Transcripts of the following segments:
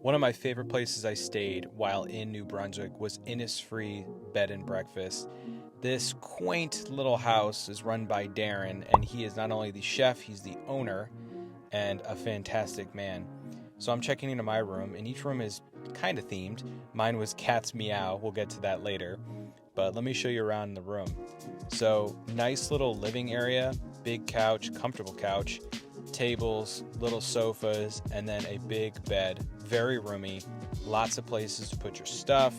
One of my favorite places I stayed while in New Brunswick was Innisfree Bed and Breakfast. This quaint little house is run by Darren, and he is not only the chef, he's the owner and a fantastic man. So I'm checking into my room, and each room is kind of themed. Mine was Cat's Meow. We'll get to that later. But let me show you around the room. So, nice little living area, big couch, comfortable couch, tables, little sofas, and then a big bed. Very roomy, lots of places to put your stuff.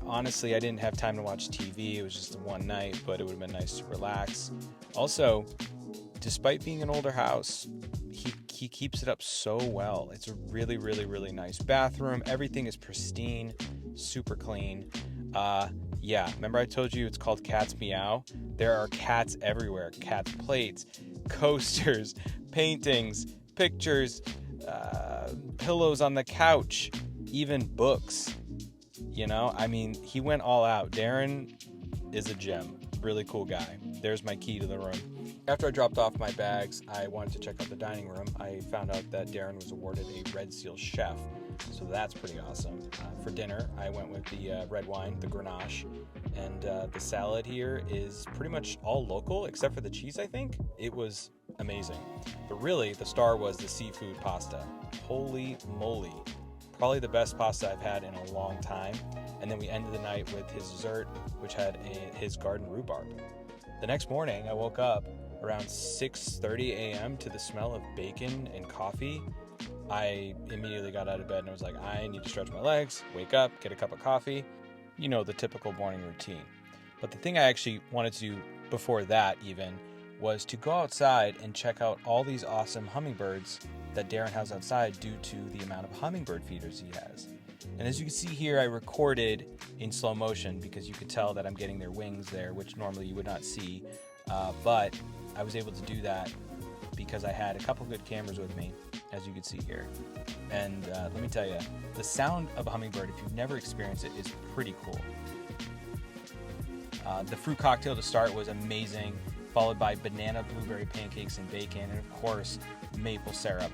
Honestly, I didn't have time to watch TV. It was just a one night, but it would have been nice to relax. Also, despite being an older house, he keeps it up so well. It's a really, really, really nice bathroom. Everything is pristine, super clean. Yeah, remember I told you it's called Cat's Meow? There are cats everywhere. Cat's plates, coasters, paintings, pictures, pillows on the couch, even books. You know, I mean, he went all out. Darren is a gem. Really cool guy. There's my key to the room. After I dropped off my bags, I wanted to check out the dining room. I found out that Darren was awarded a Red Seal Chef, so that's pretty awesome. For dinner, I went with the red wine, the Grenache, and the salad here is pretty much all local, except for the cheese, I think. It was amazing. But really, the star was the seafood pasta. Holy moly. Probably the best pasta I've had in a long time. And then we ended the night with his dessert, which had his garden rhubarb. The next morning, I woke up around 6:30 a.m. to the smell of bacon and coffee. I immediately got out of bed and I was like, I need to stretch my legs, wake up, get a cup of coffee. You know, the typical morning routine. But the thing I actually wanted to do before that even was to go outside and check out all these awesome hummingbirds that Darren has outside due to the amount of hummingbird feeders he has. And as you can see here, I recorded in slow motion because you could tell that I'm getting their wings there, which normally you would not see. But I was able to do that because I had a couple good cameras with me, as you can see here. And let me tell you, the sound of a hummingbird, if you've never experienced it, is pretty cool. The fruit cocktail to start was amazing, followed by banana blueberry pancakes and bacon, and of course, maple syrup.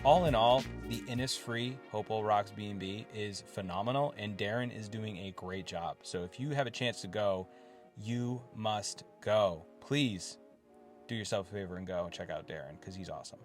All in all, the Innisfree Hopewell Rocks B&B is phenomenal, and Darren is doing a great job. So if you have a chance to go, you must go. Please do yourself a favor and go and check out Darren because he's awesome.